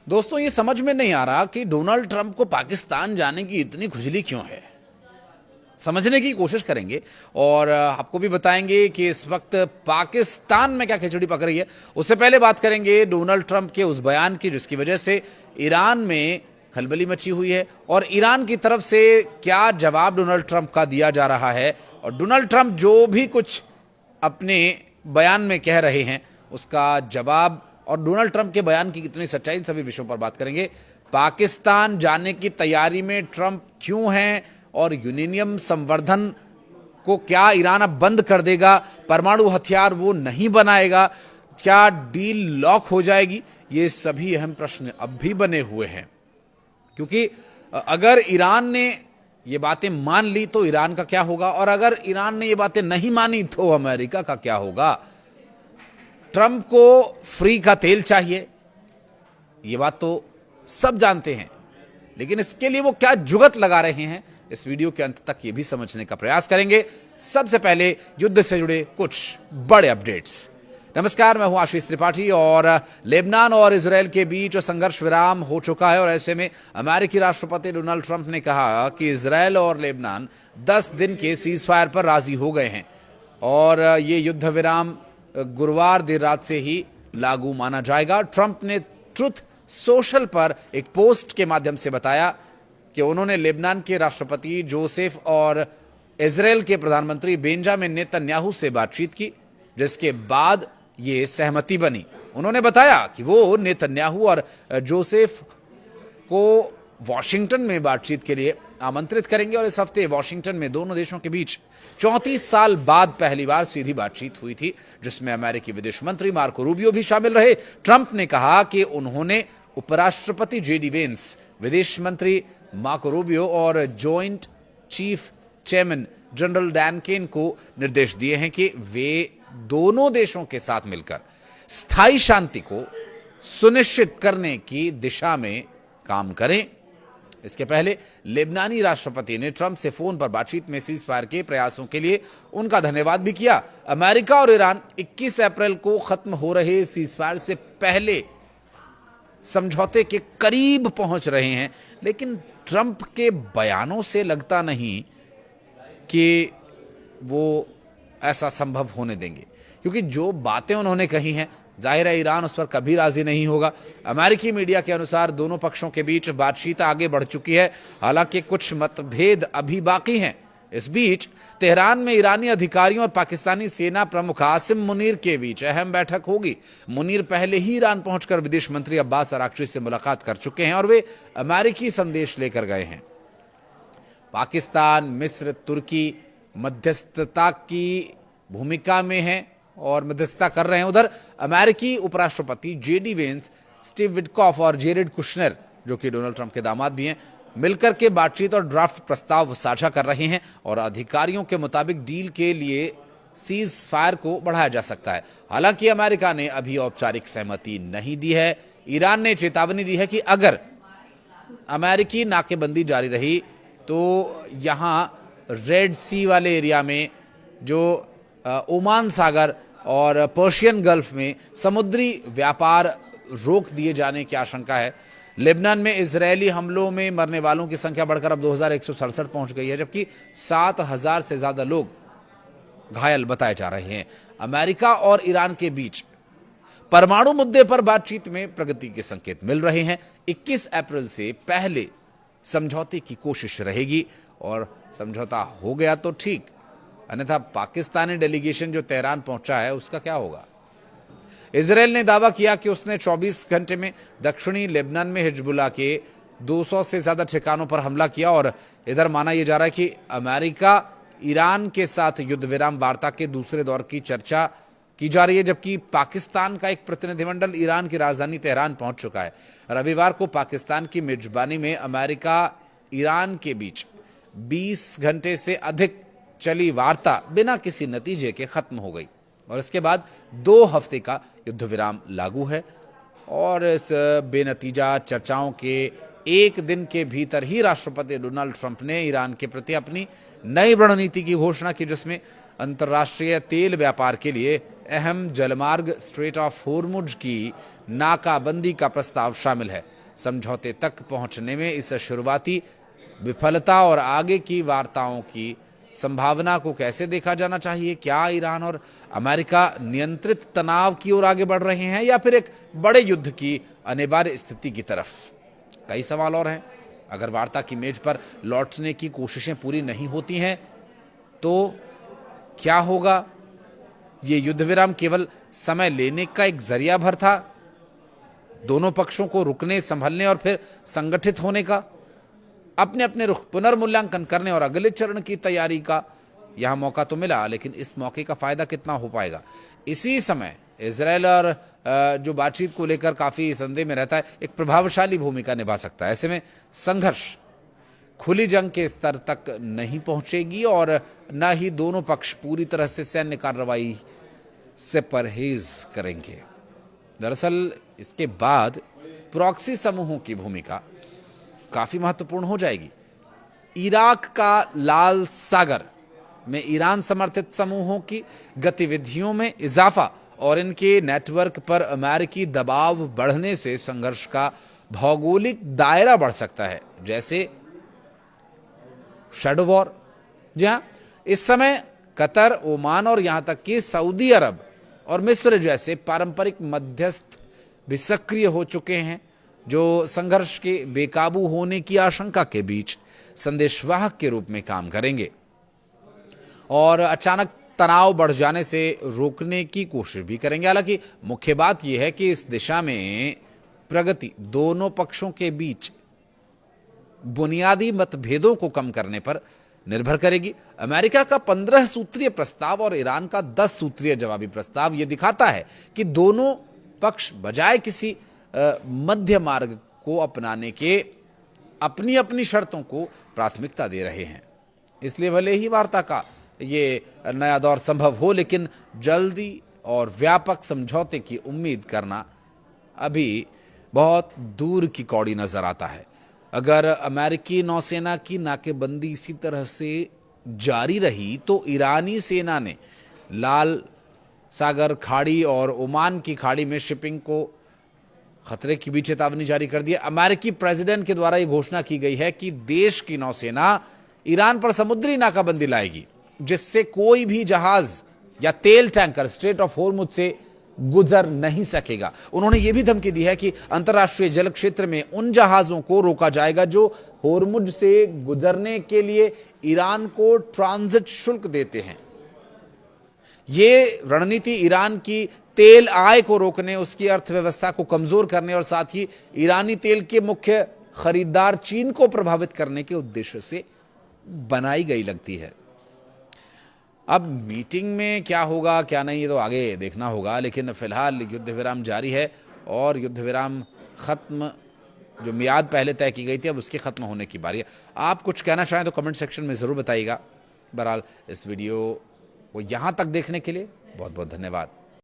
दोस्तों, ये समझ में नहीं आ रहा कि डोनाल्ड ट्रंप को पाकिस्तान जाने की इतनी खुजली क्यों है। समझने की कोशिश करेंगे और आपको भी बताएंगे कि इस वक्त पाकिस्तान में क्या खिचड़ी पक रही है। उससे पहले बात करेंगे डोनाल्ड ट्रंप के उस बयान की जिसकी वजह से ईरान में खलबली मची हुई है और ईरान की तरफ से क्या जवाब डोनाल्ड ट्रंप का दिया जा रहा है और डोनाल्ड ट्रंप जो भी कुछ अपने बयान में कह रहे हैं उसका जवाब और डोनाल्ड ट्रंप के बयान की कितनी सच्चाई, इन सभी विषयों पर बात करेंगे। पाकिस्तान जाने की तैयारी में ट्रंप क्यों हैं और यूरेनियम संवर्धन को क्या ईरान अब बंद कर देगा, परमाणु हथियार वो नहीं बनाएगा, क्या डील लॉक हो जाएगी, ये सभी अहम प्रश्न अब भी बने हुए हैं। क्योंकि अगर ईरान ने ये बातें मान ली तो ईरान का क्या होगा और अगर ईरान ने ये बातें नहीं मानी तो अमेरिका का क्या होगा। ट्रंप को फ्री का तेल चाहिए, ये बात तो सब जानते हैं, लेकिन इसके लिए वो क्या जुगत लगा रहे हैं, इस वीडियो के अंत तक ये भी समझने का प्रयास करेंगे। सबसे पहले युद्ध से जुड़े कुछ बड़े अपडेट्स। नमस्कार, मैं हूं आशीष त्रिपाठी और लेबनान और इजरायल के बीच संघर्ष विराम हो चुका है और ऐसे में अमेरिकी राष्ट्रपति डोनाल्ड ट्रंप ने कहा कि इजरायल और लेबनान 10 दिन के सीज फायर पर राजी हो गए हैं और ये युद्ध विराम गुरुवार देर रात से ही लागू माना जाएगा। ट्रंप ने ट्रुथ सोशल पर एक पोस्ट के माध्यम से बताया कि उन्होंने लेबनान के राष्ट्रपति जोसेफ और इजरायल के प्रधानमंत्री बेंजामिन नेतन्याहू से बातचीत की, जिसके बाद ये सहमति बनी। उन्होंने बताया कि वो नेतन्याहू और जोसेफ को वॉशिंगटन में बातचीत के लिए आमंत्रित करेंगे और इस हफ्ते वॉशिंगटन में दोनों देशों के बीच 34 साल बाद पहली बार सीधी बातचीत हुई थी, जिसमें अमेरिकी विदेश मंत्री मार्को रूबियो भी शामिल रहे। ट्रंप ने कहा कि उन्होंने उपराष्ट्रपति जेडी वेंस, विदेश मंत्री मार्को रूबियो और joint chief chairman general Dan Caine को निर्देश दिए हैं कि वे दोनों देशों के साथ मिलकर स्थायी शांति को सुनिश्चित करने की दिशा में काम करें। इसके पहले लेबनानी राष्ट्रपति ने ट्रंप से फोन पर बातचीत में सीज फायर के प्रयासों के लिए उनका धन्यवाद भी किया। अमेरिका और ईरान 21 अप्रैल को खत्म हो रहे सीज फायर से पहले समझौते के करीब पहुंच रहे हैं, लेकिन ट्रंप के बयानों से लगता नहीं कि वो ऐसा संभव होने देंगे, क्योंकि जो बातें उन्होंने कही हैं जाहिर है ईरान उस पर कभी राजी नहीं होगा। अमेरिकी मीडिया के अनुसार दोनों पक्षों के बीच बातचीत आगे बढ़ चुकी है, हालांकि कुछ मतभेद अभी बाकी हैं। इस बीच तेहरान में ईरानी अधिकारियों और पाकिस्तानी सेना प्रमुख आसिम मुनीर के बीच अहम बैठक होगी। मुनीर पहले ही ईरान पहुंचकर विदेश मंत्री अब्बास अराक्ची से मुलाकात कर चुके हैं और वे अमेरिकी संदेश लेकर गए हैं। पाकिस्तान, मिस्र, तुर्की मध्यस्थता की भूमिका में है और मध्यस्थता कर रहे हैं। उधर अमेरिकी उपराष्ट्रपति जेडी वेंस, स्टीव विटकॉफ और जेरेड कुशनर, जो कि डोनाल्ड ट्रंप के दामाद भी हैं, मिलकर के बातचीत और ड्राफ्ट प्रस्ताव साझा कर रहे हैं और अधिकारियों के मुताबिक डील के लिए सीज फायर को बढ़ाया जा सकता है। हालांकि अमेरिका ने अभी औपचारिक सहमति नहीं दी है। ईरान ने चेतावनी दी है कि अगर अमेरिकी नाकेबंदी जारी रही तो यहां रेड सी वाले एरिया में, जो ओमान सागर और पर्शियन गल्फ में समुद्री व्यापार रोक दिए जाने की आशंका है। लेबनान में इजरायली हमलों में मरने वालों की संख्या बढ़कर अब 2167 पहुंच गई है, जबकि 7000 से ज्यादा लोग घायल बताए जा रहे हैं। अमेरिका और ईरान के बीच परमाणु मुद्दे पर बातचीत में प्रगति के संकेत मिल रहे हैं। 21 अप्रैल से पहले समझौते की कोशिश रहेगी और समझौता हो गया तो ठीक, अन्यथा पाकिस्तानी डेलीगेशन जो तेहरान पहुंचा है उसका क्या होगा। इजरायल ने दावा किया कि उसने 24 घंटे में दक्षिणी लेबनान में हिजबुल्लाह के 200 से ज्यादा ठिकानों पर हमला किया और इधर माना यह जा रहा है कि अमेरिका ईरान के साथ युद्ध विराम वार्ता के दूसरे दौर की चर्चा की जा रही है, जबकि पाकिस्तान का एक प्रतिनिधिमंडल ईरान की राजधानी तेहरान पहुंच चुका है। रविवार को पाकिस्तान की मेजबानी में अमेरिका ईरान के बीच 20 घंटे से अधिक चली वार्ता बिना किसी नतीजे के खत्म हो गई और इसके बाद 2 हफ्ते का युद्ध विराम लागू है और इस बेनतीजा चर्चाओं के एक दिन के भीतर ही राष्ट्रपति डोनाल्ड ट्रंप ने ईरान के प्रति अपनी नई रणनीति की घोषणा की, जिसमें अंतर्राष्ट्रीय तेल व्यापार के लिए अहम जलमार्ग स्ट्रेट ऑफ होर्मुज की नाकाबंदी का प्रस्ताव शामिल है। समझौते तक पहुंचने में इस शुरुआती विफलता और आगे की वार्ताओं की संभावना को कैसे देखा जाना चाहिए? क्या ईरान और अमेरिका नियंत्रित तनाव की ओर आगे बढ़ रहे हैं या फिर एक बड़े युद्ध की अनिवार्य स्थिति की तरफ? कई सवाल और हैं। अगर वार्ता की मेज पर लौटने की कोशिशें पूरी नहीं होती हैं तो क्या होगा? ये युद्ध विराम केवल समय लेने का एक जरिया भर था, दोनों पक्षों को रुकने, संभलने और फिर संगठित होने का, अपने अपने रुख पुनर्मूल्यांकन करने और अगले चरण की तैयारी का यहां मौका तो मिला, लेकिन इस मौके का फायदा कितना हो पाएगा? इसी समय इजरायल और जो बातचीत को लेकर काफी संदेह में रहता है, एक प्रभावशाली भूमिका निभा सकता है। ऐसे में संघर्ष खुली जंग के स्तर तक नहीं पहुंचेगी और न ही दोनों पक्ष पूरी तरह से सैन्य कार्रवाई से परहेज करेंगे। दरअसल इसके बाद प्रॉक्सी समूहों की भूमिका काफी महत्वपूर्ण हो जाएगी। इराक का लाल सागर में ईरान समर्थित समूहों की गतिविधियों में इजाफा और इनके नेटवर्क पर अमेरिकी दबाव बढ़ने से संघर्ष का भौगोलिक दायरा बढ़ सकता है, जैसे शैडो वॉर। जी हां, इस समय कतर, ओमान और यहां तक कि सऊदी अरब और मिस्र जैसे पारंपरिक मध्यस्थ भी सक्रिय हो चुके हैं, जो संघर्ष के बेकाबू होने की आशंका के बीच संदेशवाहक के रूप में काम करेंगे और अचानक तनाव बढ़ जाने से रोकने की कोशिश भी करेंगे। हालांकि मुख्य बात यह है कि इस दिशा में प्रगति दोनों पक्षों के बीच बुनियादी मतभेदों को कम करने पर निर्भर करेगी। अमेरिका का 15 सूत्रीय प्रस्ताव और ईरान का 10 सूत्रीय जवाबी प्रस्ताव यह दिखाता है कि दोनों पक्ष बजाय किसी मध्य मार्ग को अपनाने के अपनी अपनी शर्तों को प्राथमिकता दे रहे हैं। इसलिए भले ही वार्ता का ये नया दौर संभव हो, लेकिन जल्दी और व्यापक समझौते की उम्मीद करना अभी बहुत दूर की कौड़ी नजर आता है। अगर अमेरिकी नौसेना की नाकेबंदी इसी तरह से जारी रही तो ईरानी सेना ने लाल सागर खाड़ी और ओमान की खाड़ी में शिपिंग को खतरे की भी चेतावनी जारी कर दी है। अमेरिकी प्रेसिडेंट के द्वारा यह घोषणा की गई है कि देश की नौसेना ईरान पर समुद्री नाकाबंदी लाएगी, जिससे कोई भी जहाज या तेल टैंकर स्ट्रेट ऑफ होर्मुज से गुजर नहीं सकेगा। उन्होंने यह भी धमकी दी है कि अंतर्राष्ट्रीय जल क्षेत्र में उन जहाजों को रोका जाएगा जो होर्मुज से गुजरने के लिए ईरान को ट्रांजिट शुल्क देते हैं। ये रणनीति ईरान की तेल आय को रोकने, उसकी अर्थव्यवस्था को कमजोर करने और साथ ही ईरानी तेल के मुख्य खरीदार चीन को प्रभावित करने के उद्देश्य से बनाई गई लगती है। अब मीटिंग में क्या होगा क्या नहीं ये तो आगे देखना होगा, लेकिन फिलहाल युद्ध विराम जारी है और युद्ध विराम खत्म, जो मियाद पहले तय की गई थी अब उसके खत्म होने की बारी है। आप कुछ कहना चाहें तो कमेंट सेक्शन में जरूर बताइएगा। बहरहाल इस वीडियो को यहां तक देखने के लिए बहुत बहुत धन्यवाद।